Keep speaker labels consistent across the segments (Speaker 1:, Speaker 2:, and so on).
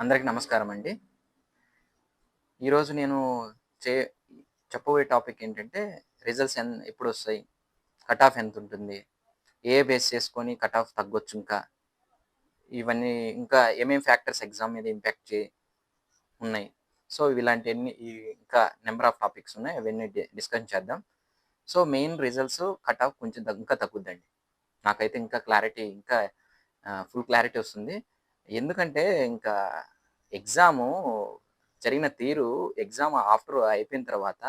Speaker 1: అందరికి నమస్కారం అండి. ఈరోజు నేను చే చెప్పబోయే టాపిక్ ఏంటంటే రిజల్ట్స్ ఎప్పుడొస్తాయి? కట్ ఆఫ్ ఎంతుంటుంది? ఏ బేస్ చేసుకొని కట్ ఆఫ్ తగ్గొచ్చు ఇంకా? ఇవన్నీ ఇంకా ఏమేం ఫ్యాక్టర్స్ ఎగ్జామ్ మీద ఇంపాక్ట్ ఉన్నాయి. సో, ఇలాంటియన్నీ ఇంకా నంబర్ ఆఫ్ టాపిక్స్ ఉన్నాయి. అవన్నీ డిస్కస్ చేద్దాం. So, main results cut off కొంచెం ఇంకా తగ్గుద్దండి. నాకైతే ఇంకా క్లారిటీ ఇంకా ఫుల్ క్లారిటీ వస్తుంది. ఎందుకంటే ఇంకా ఎగ్జాము జరిగిన తీరు ఎగ్జామ్ ఆఫ్టర్ అయిపోయిన తర్వాత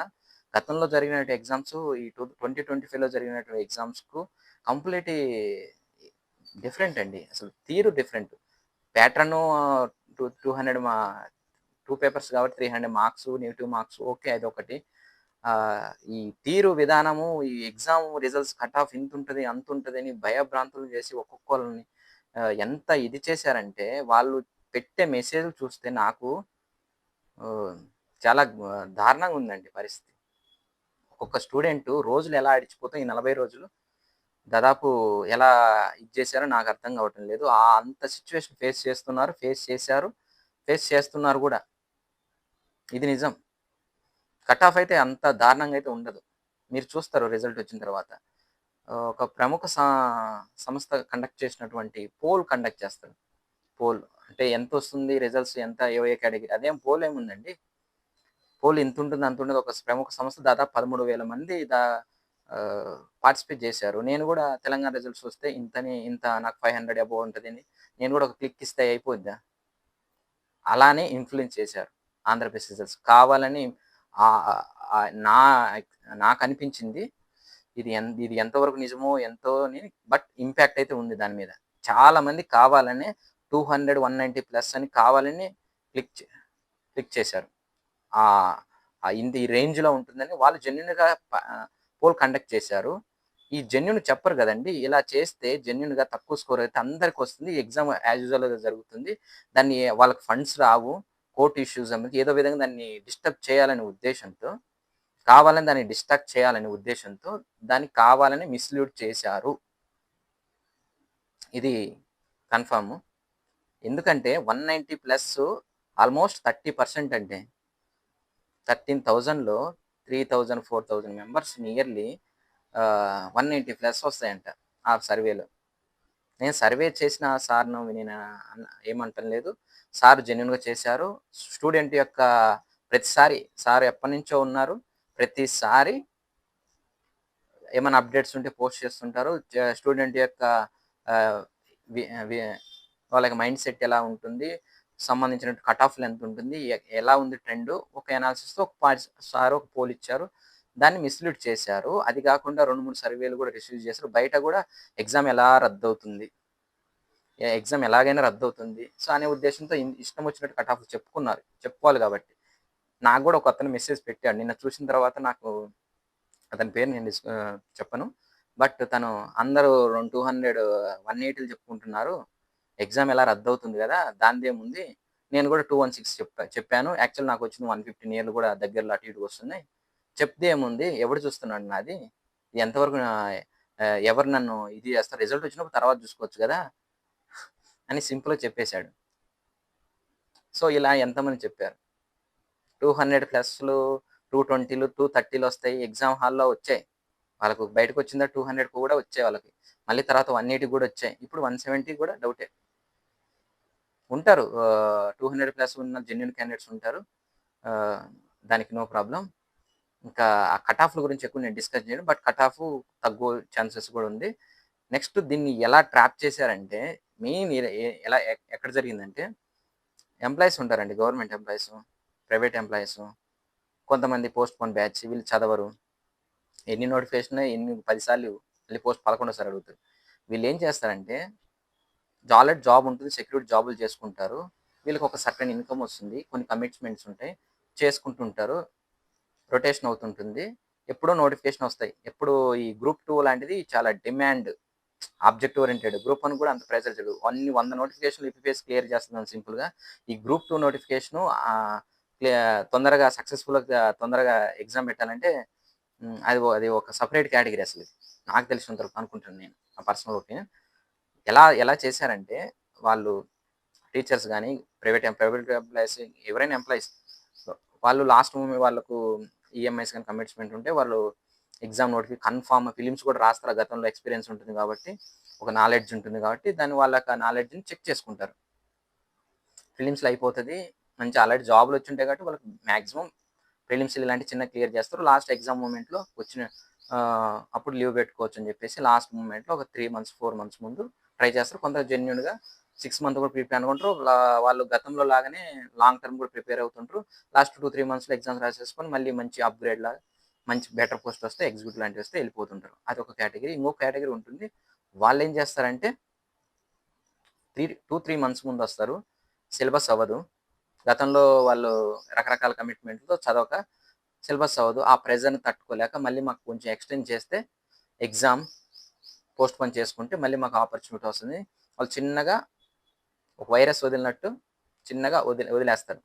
Speaker 1: గతంలో జరిగినటు ఎగ్జామ్స్ ఈ 2025లో జరిగినటు ఎగ్జామ్స్‌కు కంప్లీట్‌లీ డిఫరెంట్ అండి. అసలు తీరు డిఫరెంట్. ప్యాటర్ను 200 2 పేపర్స్ కాబట్టి 300 మార్క్స్, నెగెటివ్ మార్క్స్ ఓకే. అదొకటి. ఈ తీరు విధానము, ఈ ఎగ్జామ్ రిజల్ట్స్ కట్ ఆఫ్ ఇంతుంటది, అంతుంటదని భయభ్రాంతులు చేసి ఒక్కొక్కళ్ళని ఎంత ఇది చేశారంటే, వాళ్ళు పెట్టే మెసేజ్‌లు చూస్తే నాకు ఆహ్, చాలా దారుణంగా ఉందండి పరిస్థితి. ఒక్కొక్క స్టూడెంటు రోజులు ఎలా అడిచిపోతాయి ఈ 40 రోజులు, దాదాపు ఎలా ఇది చేశారో నాకు అర్థం కావటం లేదు. అంత సిట్యుయేషన్ ఫేస్ చేస్తున్నారు, ఫేస్ చేశారు, ఫేస్ చేస్తున్నారు గూడా. ఇది నిజం. కట్ ఆఫ్ అయితే అంత దారుణంగా అయితే ఉండదు. మీరు చూస్తారు రిజల్ట్ వచ్చిన తర్వాత. ఒక ప్రముఖ సంస్థ కండక్ట్ చేసినటువంటి పోల్ కండక్ట్ చేస్తారు. పోల్ అంటే ఎంతొస్తుంది రిజల్ట్స్ ఎంత ఏ కేటగిరీ అదేం పోల్ ఏముందండి. పోల్ ఇంతుంటుంది, అంతుంటది. ఒక ప్రముఖ సంస్థ దాదాపు 13,000 మంది పార్టిసిపేట్ చేశారు. నేను గూడా తెలంగాణ రిజల్ట్స్ వస్తే ఇంత నాకు 500 అబోవ్ ఉంటదని నేను గూడా ఒక క్లిక్ ఇస్తే అయిపోద్దా? అలానే ఇన్‌ఫ్లూయెన్స్ చేశారు. ఆంధ్రప్రదేశ్ రిజల్ట్స్. కావాలని ఆహ్, ఆహ్, నాకనిపించింది. ఇది ఎంతవరకు నిజమో ఎంతోని బట్ ఇంపాక్ట్ అయితే ఉంది దాని మీద. చాలా మంది కావాలనే 200, 190 ప్లస్ అని కావాలని క్లిక్ చే క్లిక్ చేశారు. ఆహ్, ఈ రేంజ్‌లో ఉంటుందని వాళ్ళు జెన్యూన్‌గా పోల్ కండక్ట్ చేశారు. ఈ జెన్యూన్ చెప్పరు గదండీ! ఇలా చేస్తే జెన్యూన్‌గా తక్కువ స్కోర్ అయితే అందరికొస్తుంది. ఎగ్జామ్ యాజ్ యూజువల్‌గా జరుగుతుంది. దాన్ని వాళ్ళకి ఫండ్స్ రావు. కోర్ట్ ఇష్యూస్ అని ఏదో విధంగా దాన్ని డిస్టర్బ్ చేయాలనే ఉద్దేశ్యంతో, కావాలని దాన్ని డిస్ట్రాక్ట్ చేయాలనే ఉద్దేశ్యంతో, దాన్ని కావాలని మిస్‌లీడ్ చేశారు. ఇది కన్ఫర్మ్. ఎందుకంటే 190 ప్లస్ ఆల్‌మోస్ట్ 30% అండి. 13,000లో 3,000, 4,000 మెంబర్స్ నియర్లీ 190 ప్లస్ వస్తాయంట ఆ సర్వేలో. నేను సర్వే చేసిన సార్‌ను నేను ఏమంటం లేదు. సార్ జెన్యూన్‌గా చేశారు. స్టూడెంట్ యొక్క ప్రతిసారి సార్ ఎప్పటినుంచో ఉన్నారు. ప్రతిసారి ఏమైనా అప్డేట్స్ ఉంటే పోస్ట్ చేస్తుంటారు. స్టూడెంట్ యొక్క ఆహ్, వి వి వాళ్ళకి మైండ్ సెట్ ఎలా ఉంటుంది? సంబంధించిన కట్ ఆఫ్‌లు ఎంతుంటుంది? ఎలా ఉంది ట్రెండు? ఒక అనాలిసిస్‌తో సార్ ఒక పోల్ ఇచ్చారు. దాన్ని మిస్‌లీడ్ చేశారు. అది కాకుండా 2, 3 సర్వేలు కూడా రిసీవ్ చేశారు. బయట కూడా ఎగ్జామ్ ఎలా రద్దవుతుంది? ఎగ్జామ్ ఎలాగైనా రద్దవుతుంది. సో, అనే ఉద్దేశ్యంతో ఇష్టం వచ్చినట్టు కట్ ఆఫ్‌లు చెప్పుకున్నారు. చెప్పుకోవాలి కాబట్టి. నాకు గూడా ఒకతను మెసేజ్ పెట్టాడు. నిన్న చూసిన తర్వాత నాకు అతని పేరు నేను చెప్పను. బట్ తను అందరూ 200, 180లు చెప్పుకుంటున్నారు. ఎగ్జామ్ ఎలా రద్దవుతుంది గదా! దానిదేముంది. నేను గూడా 216 చెప్పాను. యాక్చువల్ నాకొచ్చింది 150 నియర్‌లు గూడా దగ్గరలో అటు ఇటుగా వస్తున్నాయి. చెప్తే ఏముంది ఎవడు చూస్తున్నాడు నాది. ఇది ఎంతవరకు ఎవరు నన్ను ఇది చేస్తారు. రిజల్ట్ వచ్చినప్పుడు తర్వాత చూసుకోవచ్చు గదా! అని సింపుల్‌గా చెప్పేసాడు. సో, ఇలా ఎంతమంది చెప్పారు. 200 ప్లస్‌లు, 220లు, 230లు వస్తాయి. ఎగ్జామ్ హాల్‌లో వచ్చాయి. వాళ్ళకు బయటకొచ్చిందా 200కి కూడా వచ్చాయి వాళ్ళకి. మళ్ళీ తర్వాత 180 కూడా వచ్చాయి. ఇప్పుడు 170 కూడా డౌటే. ఉంటారు. 200 ప్లస్ ఉన్న జెన్యూన్ క్యాండిడేట్స్ ఉంటారు. ఆహ్, దానికి నో ప్రాబ్లమ్. ఇంకా ఆ కట్ ఆఫ్‌ల గురించి ఎక్కువ నేను డిస్కస్ చేయను. బట్ కట్ ఆఫ్ తగ్గు ఛాన్సెస్ కూడా ఉంది. నెక్స్ట్ దీన్ని ఎలా ట్రాప్ చేశారంటే మెయిన్ ఎలా ఎక్కడ జరిగిందంటే ఎంప్లాయీస్ ఉంటారండి. గవర్నమెంట్ ఎంప్లాయీస్, ప్రైవేట్ ఎంప్లాయీస్, కొంతమంది పోస్ట్‌పోన్ బ్యాచ్ వీళ్ళు చదవరు. ఎన్ని నోటిఫికేషన్‌లో 10 సార్లు మళ్ళీ పోస్ట్ 11 సారి అడుగుతారు. వీళ్ళేం చేస్తారంటే ఆల్రెడీ జాబ్ ఉంటుంది. సెక్యూర్డ్ జాబులు చేసుకుంటారు. వీళ్ళకి ఒక సర్టెన్ ఇన్‌కమ్ వస్తుంది. కొన్ని కమిట్మెంట్స్ ఉంటాయి. చేసుకుంటుంటారు. రొటేషన్ అవుతుంటుంది. ఎప్పుడో నోటిఫికేషన్ వస్తాయి. ఎప్పుడు ఈ గ్రూప్ 2 లాంటిది చాలా డిమాండ్ ఆబ్జెక్ట్ ఓరియెంటెడ్. గ్రూప్ 1 కూడా అంత ప్రెషర్ చేయదు. 100 నోటిఫికేషన్‌లు ఇపిఫేస్ క్లియర్ చేస్తున్నాను సింపుల్‌గా. ఈ గ్రూప్ 2 నోటిఫికేషను తొందరగా సక్సెస్‌ఫుల్‌గా తొందరగా ఎగ్జామ్ పెట్టాలంటే అది ఒక సెపరేట్ కేటగరీ అసలది. నాకు తెలిసినంత వరకు అనుకుంటాను నేను. నా పర్సనల్ ఒపీనియన్. ఎలా ఎలా చేశారంటే వాళ్ళు టీచర్స్ కానీ, ప్రైవేట్ ఎంప్లాయీస్, ఎవరైనా ఎంప్లాయీస్ వాళ్ళు లాస్ట్ మూమెంట్ వాళ్ళకు ఈఎంఐస్ కానీ కమిట్మెంట్ ఉంటే వాళ్ళు ఎగ్జామ్ కన్ఫామ్ ఫిలిమ్స్ కూడా రాస్తారు. గతంలో ఎక్స్పీరియన్స్ ఉంటుంది కాబట్టి, ఒక నాలెడ్జ్ ఉంటుంది కాబట్టి దాన్ని వాళ్ళకి ఆ నాలెడ్జ్ని చెక్ చేసుకుంటారు. ఫిలిమ్స్లో అయిపోతుంది, మంచి ఆల్రెడీ జాబ్లు వచ్చి ఉంటాయి కాబట్టి వాళ్ళకి మ్యాక్సిమం ప్రిలిమ్స్ ఇలాంటి చిన్న క్లియర్ చేస్తారు. లాస్ట్ ఎగ్జామ్ మూమెంట్లో వచ్చిన అప్పుడు లీవ్ పెట్టుకోవచ్చు అని చెప్పేసి లాస్ట్ మూమెంట్లో ఒక 3 మంత్స్ 4 మంత్స్ ముందు ట్రై చేస్తారు. కొంత జెన్యున్గా 6 మంత్ కూడా ప్రిపేర్ అనుకుంటారు. వాళ్ళు గతంలో లాగానే లాంగ్ టర్మ్ కూడా ప్రిపేర్ అవుతుంటారు. లాస్ట్ 2-3 మంత్స్లో ఎగ్జామ్స్ రాసేసుకొని మళ్ళీ మంచి అప్గ్రేడ్ లాగా మంచి బెటర్ పోస్ట్ వస్తే ఎగ్జిక్యూటివ్ లాంటివి వస్తే వెళ్ళిపోతుంటారు. అదొక కేటగిరీ. ఇంకొక కేటగిరీ ఉంటుంది. వాళ్ళు ఏం చేస్తారంటే 2-3 మంత్స్ ముందు వస్తారు. సిలబస్ అవ్వదు. గతంలో వాళ్ళు రకరకాల కమిట్మెంట్‌తో చదవక సిలబస్ అవ్వదు. ఆ ప్రెజర్‌ని తట్టుకోలేక మళ్ళీ మాకు కొంచెం ఎక్స్టెండ్ చేస్తే ఎగ్జామ్ పోస్ట్‌పోన్ చేసుకుంటే మళ్ళీ మాకు ఆపర్చునిటీ వస్తుంది. వాళ్ళు చిన్నగా ఒక వైరస్ వదిలినట్టు చిన్నగా వదిలేస్తారు.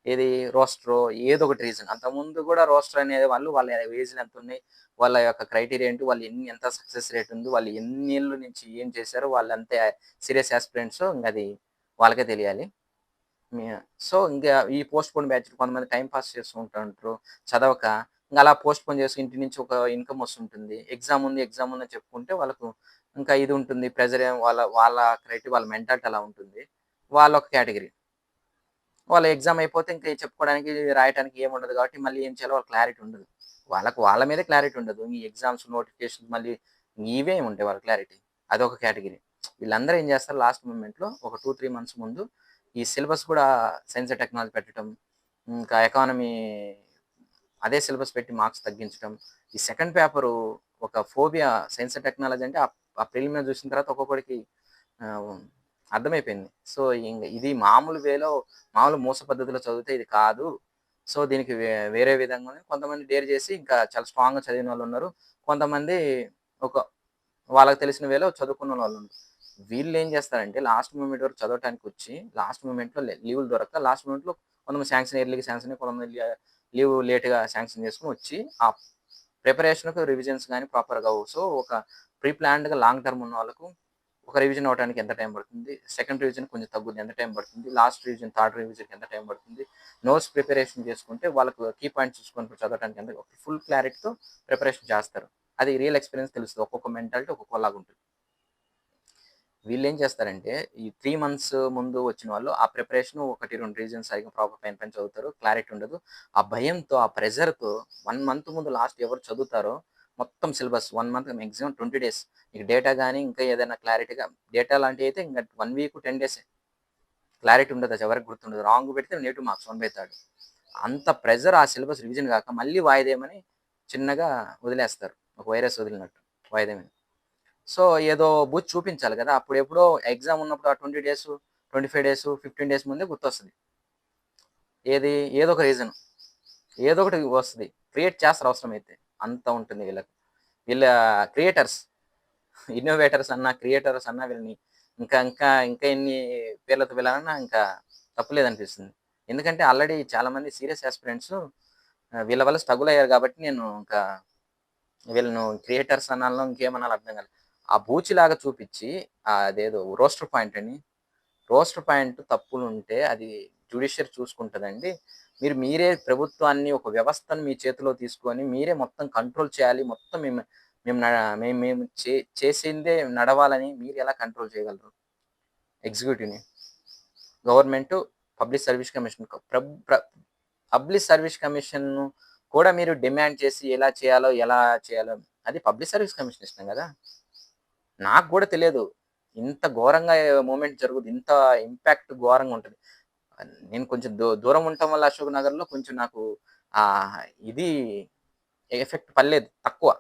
Speaker 1: ఏది రోస్టరో ఏదో ఒకటి రీజన్. అంతకుముందు కూడా రోస్టర్ అనేవాళ్ళు వాళ్ళ ఏజ్‌లు ఎంతున్నయి, వాళ్ళ యొక్క క్రైటీరియా ఏంటి, వాళ్ళు ఎంత సక్సెస్ రేట్ ఉంది, వాళ్ళు ఎన్ని ఏళ్ళ నుంచి ఏం చేశారో, వాళ్ళంత సీరియస్ యాస్పిరెంట్సో ఇంగది వాళ్ళకే తెలియాలి. సో, ఇంకా ఈ పోస్ట్‌పోన్ బ్యాచ్ కొంతమంది టైమ్ పాస్ చేస్తూ ఉంటారు. చదవక ఇంక అలా పోస్ట్‌పోన్ చేసి ఇంటి నుంచి ఒక ఇన్‌కమ్ వస్తుంటుంది. ఎగ్జామ్ ఉందని చెప్పుకుంటే వాళ్ళకు ఇంకా ఇది ఉంటుంది. ప్రెషర్ వాళ్ళ వాళ్ళ వాళ్ళ మెంటాలిటీ అలా ఉంటుంది. వాళ్ళొక కేటగిరీ. వాళ్ళ ఎగ్జామ్ అయిపోతే ఇంక చెప్పుకోవడానికి, రాయటానికి ఏముండదు కాబట్టి మళ్ళీ ఏం చేయాలో వాళ్ళకి క్లారిటీ ఉండదు. వాళ్ళ మీదే క్లారిటీ ఉండదు. ఈ ఎగ్జామ్స్ నోటిఫికేషన్స్ మళ్ళీ ఇవే ఉంటాయి వాళ్ళ క్లారిటీ. అదొక కేటగిరీ. వీళ్ళందరూ ఏం చేస్తారు లాస్ట్ మూమెంట్‌లో ఒక 2-3 మంత్స్ ముందు ఈ సిలబస్ కూడా సైన్స్ అండ్ టెక్నాలజీ పెట్టడం, ఇంకా ఎకానమీ అదే సిలబస్ పెట్టి మార్క్స్ తగ్గించడం. ఈ సెకండ్ పేపరు ఒక ఫోబియా సైన్స్ అండ్ టెక్నాలజీ అంటే ఆ ప్రిలిమినరీ చూసిన తర్వాత ఒక్కొక్కడికి ఆహ్, అర్థమైపోయింది. సో, ఇది మామూలు మూస పద్ధతిలో చదివితే ఇది కాదు. సో, దీనికి వేరే విధంగా కొంతమంది డేర్ చేసి ఇంకా చాలా స్ట్రాంగ్‌గా చదివినోళ్ళున్నారు. కొంతమంది ఒక వాళ్ళకి తెలిసిన వేలో చదువుకున్నోళ్ళున్నారు. వీళ్ళేం చేస్తారంటే లాస్ట్ మూమెంట్ వరకు చదవటానికొచ్చి, లాస్ట్ మూమెంట్‌లో లీవులు దొరక్క లాస్ట్ మూమెంట్‌లో కొంతమంది శాంక్షన్ ఎర్లీగా శాంక్షన్ అయ్యి, కొంతమంది లీవ్ లేట్‌గా శాంక్షన్ చేసుకొని వచ్చి, ఆ ప్రిపరేషన్‌కు రివిజన్స్ గాని ప్రాపర్‌గా అవ్వవు. సో, ఒక ప్రీ ప్లాన్డ్‌గా లాంగ్ టర్మ్ ఉన్న వాళ్ళకు ఒక రివిజన్ అవ్వడానికి ఎంత టైం పడుతుంది? సెకండ్ రివిజన్ కొంచెం తగ్గుద్ది. ఎంత టైం పడుతుంది? లాస్ట్ రివిజన్, థర్డ్ రివిజన్‌కి ఎంత టైం పడుతుంది? నోట్స్ ప్రిపరేషన్ చేసుకుంటే వాళ్ళకు కీ పాయింట్స్ చూసుకొని చదవడానికి ఫుల్ క్లారిటీతో ప్రిపరేషన్ చేస్తారు. అది రియల్ ఎక్స్‌పీరియన్స్ తెలుస్తది. ఒక్కొక్క మెంటాలిటీ ఒక్కొక్కలాగుంటుంది. వీళ్ళేం చేస్తారంటే, ఈ 3 మంత్స్ ముందు వచ్చిన వాళ్ళు ఆ ప్రిపరేషన్ 1, 2 రీజన్స్ సరిగ్గా ప్రాపర్ పైన చదువుతారు. క్లారిటీ ఉండదు. ఆ భయంతో, ఆ ప్రెషర్‌తో 1 మంత్ ముందు లాస్ట్ ఎవరు చదువుతారో మొత్తం సిలబస్ 1 మంత్ మాక్సిమం 20 డేస్. మీకు డేటా గాని, ఇంకా ఏదైనా క్లారిటీగా డేటా లాంటివయితే ఇంక 1 వీక్, 10 డేసే. క్లారిటీ ఉండదు. అది ఎవరికీ గుర్తుండదు. రాంగ్ పెడితే నెగెటివ్ మార్క్స్ 1/3. అంత ప్రెషర్ ఆ సిలబస్ రివిజన్ గాక మళ్ళీ వాయిదేయమని చిన్నగా వదిలేస్తారు. ఒక వైరస్ వదిలినట్టు వాయిదేయమని. సో, ఏదో బూచి చూపించాలి గదా! అప్పుడెప్పుడో ఎగ్జామ్ ఉన్నప్పుడు ఆ 20 డేసు, 25 డేసు, 15 డేస్ ముందే గుర్తొస్తది. ఏది? ఏదో ఒక రీజన్. ఏదో ఒకటి వస్తది. క్రియేట్ చేస్తారు అవసరమైతే. అంత ఉంటుంది వీళ్ళకి. వీళ్ళ క్రియేటర్స్, ఇన్నోవేటర్స్ అన్నా, క్రియేటర్స్ అన్నా వీళ్ళని ఇంకా ఎన్ని పేర్లతో పిలాలన్నా ఇంకా తప్పులేదనిపిస్తుంది. ఎందుకంటే ఆల్రెడీ చాలామంది సీరియస్ యాస్పిరెంట్స్ వీళ్ళ వల్ల స్ట్రగుల్ అయ్యారు గాబట్టి నేను ఇంకా వీళ్ళను క్రియేటర్స్ అనాలో, ఇంకేమనాలో అర్థం కాలే. ఆ బూచిలాగా చూపిచ్చి అదేదో రోస్టర్ పాయింట్ తప్పులుంటే అది జ్యుడిషియరీ చూసుకుంటదండి. మీరే ప్రభుత్వాన్ని, ఒక వ్యవస్థను మీ చేతిలో తీసుకొని మీరే మొత్తం కంట్రోల్ చేయాలి. మొత్తం మేము మేము న మేము మేము చే చేసిందే నడవాలని మీరెలా కంట్రోల్ చేయగలరు ఎగ్జిక్యూటివ్‌ని? గవర్నమెంటు పబ్లిక్ సర్వీస్ కమిషన్ ప్రబ్ ప్ర పబ్లిక్ సర్వీస్ కమిషన్‌ను కూడా మీరు డిమాండ్ చేసి ఎలా చేయాలో అది పబ్లిక్ సర్వీస్ కమిషన్ ఇష్టం గదా! నాకు గూడా తెలియదు. ఇంత ఘోరంగా మూవ్‌మెంట్ జరుగుద్ది. ఇంత ఇంపాక్ట్ ఘోరంగా ఉంటది. నేను కొంచెం దూరం ఉండటం వల్ల అశోక్ నగర్‌లో కొంచెం నాకు ఆహ్, ఇది ఎఫెక్ట్ పడలేదు తక్కువ.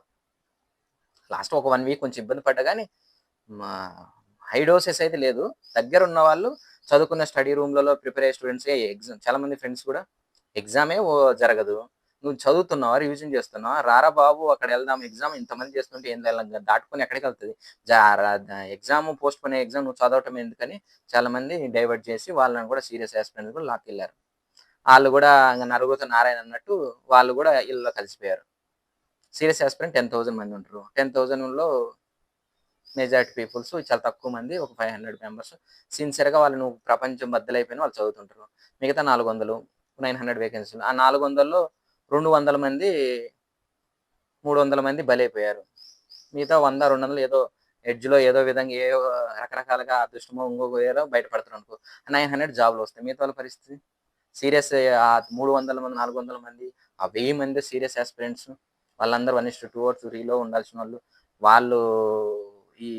Speaker 1: లాస్ట్ ఒక 1 వీక్ కొంచెం ఇబ్బంది పడ్డా గానీ, మా హై డోసెస్ అయితే లేదు. దగ్గరున్న వాళ్ళు చదువుకున్న స్టడీ రూమ్‌లలో ప్రిపేర్ అయ్యే స్టూడెంట్సే చాలామంది ఫ్రెండ్స్ కూడా ఎగ్జామే జరగదు. నువ్వు చదువుతున్నావా? రివిజన్ చేస్తున్నావా? రారా బాబు అక్కడెళ్దాం ఎగ్జామ్ ఇంతమంది చేస్తుంటే దాటుకొని ఎక్కడికెళ్తది? జా రా ఎగ్జామ్ పోస్ట్‌పోన్ అయ్యే ఎగ్జామ్ నువ్వు చదవటం ఎందుకని చాలామంది డైవర్ట్ చేసి వాళ్ళని కూడా సీరియస్ యాస్పిరెంట్స్ కూడా లాక్కెళ్లారు. ఆళ్ళు గూడా ఇంగ నరుగుతో నారాయణ అన్నట్టు వాళ్ళు గూడా ఈళ్ళలో కలిసిపోయారు. సీరియస్ యాస్పిరెంట్ 10,000 మంది ఉంటారు. 10,000లో మెజారిటీ పీపుల్స్ చాలా తక్కువ మంది, ఒక 500 మెంబర్స్ సిన్సియర్‌గా వాళ్ళు నువ్వు ప్రపంచం బద్దలైపోయిన వాళ్ళు చదువుతుంటారు. మిగతా 400, 900 వేకెన్సీలు. ఆ 400లో 200 మంది, 300 మంది బలైపోయారు. మిగతా 100, 200 ఏదో ఎడ్జ్‌లో ఏదో విధంగా ఏవో రకరకాలుగా అదృష్టమో ఇంకొక ఏదో బయటపడతారనుకో. 900 జాబ్‌లొస్తాయి. మిగతా వాళ్ళ పరిస్థితి? సీరియస్ 300 మంది, 400 మంది, ఆ 1000 మంది సీరియస్ యాస్పిరెంట్స్ వాళ్ళందరూ 1:2 ఉండాల్సినోళ్ళు. వాళ్ళు ఈ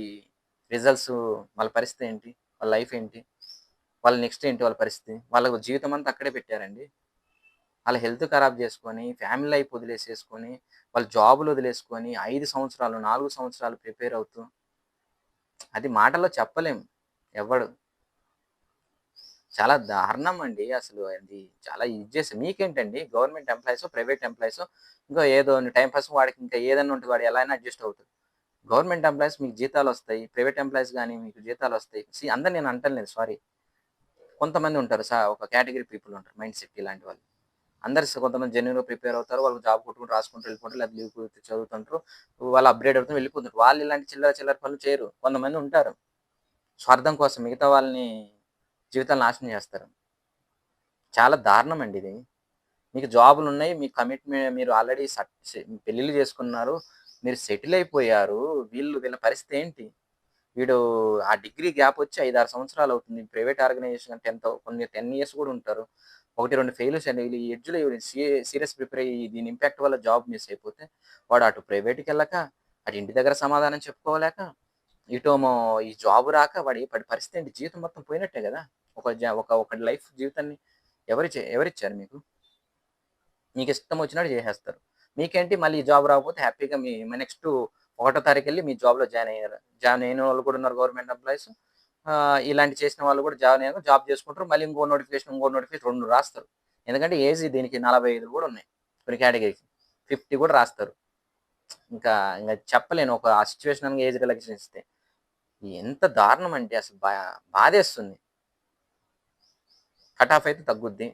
Speaker 1: రిజల్ట్స్ వాళ్ళ పరిస్థితి ఏంటి? వాళ్ళ లైఫ్ ఏంటి? వాళ్ళ నెక్స్ట్ ఏంటి వాళ్ళ పరిస్థితి? వాళ్ళ జీవితం అంతా అక్కడే పెట్టారండి. ఆళ్ళ హెల్త్ ఖరాబ్ జేసుకొని, ఫ్యామిలీ లైఫ్ వదిలేసేసుకొని, వాళ్ళ జాబులు వదిలేసుకొని 5 సంవత్సరాలు, 4 సంవత్సరాలు ప్రిపేర్ అవుతూ అది మాటల్లో చెప్పలేం ఎవ్వడు. చాలా దారుణం అండి అసలు అది. చాలా ఇది చేసి మీకేంటండి గవర్నమెంట్ ఎంప్లాయీసో, ప్రైవేట్ ఎంప్లాయీసో ఇంకో ఏదో టైమ్ పాస్ వాడికి ఇంకా ఏదన్నా ఉంటది. వాడు ఎలా అయినా అడ్జస్ట్ అవుతాడు. గవర్నమెంట్ ఎంప్లాయీస్ మీకు జీతాలొస్తాయి. ప్రైవేట్ ఎంప్లాయీస్ గాని మీకు జీతాలొస్తాయి. అందరిని నేను అంటలేదు సారీ. కొంతమంది ఉంటారు. ఒక కేటగరీ పీపుల్ ఉంటారు. మైండ్ సెట్ ఇలాంటి వాళ్ళు. అందరు కొంతమంది జెన్యూన్‌గా ప్రిపేర్ అవుతారు. వాళ్ళు జాబ్ కొట్టుకుంటూ రాసుకుంటూ వెళ్ళిపోతారు. లేదా లీవ్ కుదిరితే చదువుతుంటారు. వాళ్ళు అప్‌గ్రేడ్ అవుతూ వెళ్ళిపోతుంటారు. వాళ్ళు ఇలాంటి చిల్లర చిల్లర పనులు చేయరు. కొంతమంది ఉంటారు. స్వార్థం కోసం మిగతా వాళ్ళని జీవితాలు నాశనం చేస్తారు. చాలా దారుణం అండి ఇది. మీకు జాబులున్నాయి. మీ మీరు ఆల్రెడీ పెళ్లిళ్లు చేసుకున్నారు. మీరు సెటిల్ అయిపోయారు. వీళ్ళ పరిస్థితి ఏంటి? వీడు ఆ డిగ్రీ గ్యాప్ వచ్చి 5, 6 సంవత్సరాలు అవుతుంది. ప్రైవేట్ ఆర్గనైజేషన్ 10 ఇయర్స్ కూడా ఉంటారు. 1, 2 ఫెయిల్యూర్స్ అండి. వీళ్ళు ఈ ఎడ్జ్‌లో సీరియస్ ప్రిపేర్ అయ్యి దీని ఇంపాక్ట్ వల్ల జాబ్ మిస్ అయిపోతే, వాడు అటు ప్రైవేట్‌కెళ్ళక, అటు ఇంటి దగ్గర సమాధానం చెప్పుకోలేక, ఇటేమో ఈ జాబ్ రాక వాడి పరిస్థితి ఏంటి? జీవితం మొత్తం పోయినట్టే గదా! ఒకడి లైఫ్ జీవితాన్ని ఎవరిచ్చారు మీకు? మీకిష్టం వచ్చినట్టు చేసేస్తారు. మీకేంటి మళ్ళీ ఈ జాబ్ రాకపోతే హ్యాపీగా నెక్స్ట్ ఒకటో తారీఖెళ్లి మీ జాబ్‌లో జాయిన్ అయ్యారు. జాయిన్ అయిన వాళ్ళు కూడా ఉన్నారు గవర్నమెంట్ ఎంప్లాయీస్. ఇలాంటి చేసిన వాళ్ళు కూడా జాయిన్ అయ్యారు. జాబ్ చేసుకుంటారు. మళ్ళీ ఇంకో నోటిఫికేషన్ 2 రాస్తారు. ఎందుకంటే ఏజ్ దీనికి 45 కూడా ఉన్నాయి. కొన్ని కేటగరీకి. 50 కూడా రాస్తారు. ఇంకా ఇంక చెప్పలేను. ఆ సిట్యుయేషన్ ఏజ్ రిలాక్సేషన్ ఇస్తే. ఎంత దారుణం అంటే అసలు బాధేస్తుంది. కట్ ఆఫ్ అయితే తగ్గుద్ది.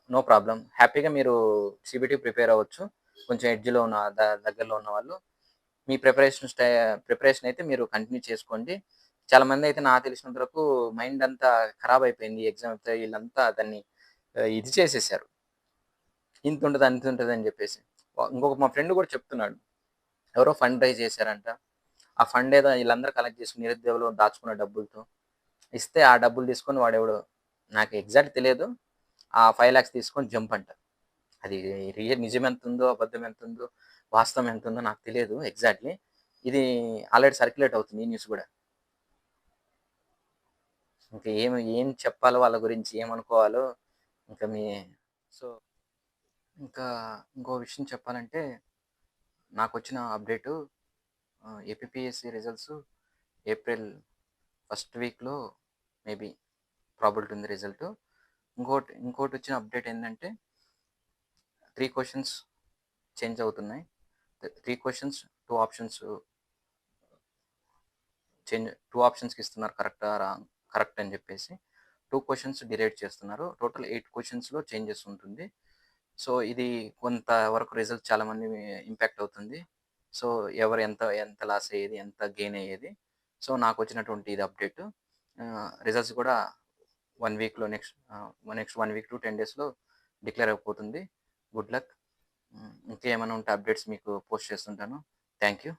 Speaker 1: No problem. హ్యాపీగా మీరు సీబీటీ ప్రిపేర్ అవ్వచ్చు. కొంచెం ఎడ్జ్‌లో ఉన్న దగ్గరలో ఉన్నవాళ్ళు. మీ ప్రిపరేషన్ అయితే మీరు కంటిన్యూ చేసుకోండి. చాలామందయితే నాకు తెలిసినంత వరకు మైండ్ అంతా ఖరాబ్ అయిపోయింది. ఎగ్జామ్‌తో ఈళ్ళంతా దాన్ని ఇది చేసేసారు. ఇంతుంటది, అంతుంటది అని జెప్పేసి. ఇంకొక మా ఫ్రెండ్ గూడా చెప్తున్నాడు. ఎవరో ఫండ్ రైజ్ చేశారంట. ఆ ఫండ్ ఏదో ఈళ్ళందరూ కలెక్ట్ చేసుకొని నిరుద్యోగులు దాచుకున్న డబ్బులతో ఇస్తే ఆ డబ్బులు తీసుకొని వాడెవడో నాకు ఎగ్జాక్ట్ తెలియదు. ఆ 5,00,000 తీసుకొని జంప్ అంట. అది నిజం ఎంతుందో, అబద్ధం ఎంతుందో, వాస్తవం ఎంతుందో నాకు తెలియదు ఎగ్జాక్ట్‌లీ. ఇది ఆల్రెడీ సర్క్యులేట్ అవుతుంది ఈ న్యూస్ గూడా. ఇంక ఏం చెప్పాలో వాళ్ళ గురించి ఏమనుకోవాలో ఇంక సో, ఇంకా ఇంకో విషయం చెప్పాలంటే నాకొచ్చిన update APPSC results April first వీక్‌లో మేబీ ప్రాబబిలిటీ ఉంది రిజల్టు. ఇంకోటొచ్చిన అప్డేట్ ఏందంటే 3 క్వెషన్స్ చేంజ్ అవుతున్నాయి. 3 క్వెషన్స్ 2 ఆప్షన్స్ 2 ఆప్షన్స్‌కి ఇస్తున్నారు కరెక్ట్ అని జెప్పేసి. 2 క్వెషన్స్ డిరైవ్ చేస్తున్నారు. టోటల్ 8 క్వెషన్స్‌లో చేంజెస్ ఉంటుంది. సో, ఇది కొంత వరకు రిజల్ట్ చాలా మంది ఇంపాక్ట్ అవుతుంది. సో, ఎవరు ఎంత ఎంత లాస్ అయ్యేది, ఎంత గెయిన్ అయ్యేది. సో, నాకొచ్చినటువంటి ఇది అప్డేటు. రిజల్ట్స్ కూడా 1 వీక్‌లో నెక్స్ట్ 1 వీక్ టు 10 డేస్‌లో డిక్లేర్ అయిపోతుంది. Good luck. ఇంకేమైనా ఉంటే అప్డేట్స్ మీకు పోస్ట్ చేస్తుంటాను. Thank you.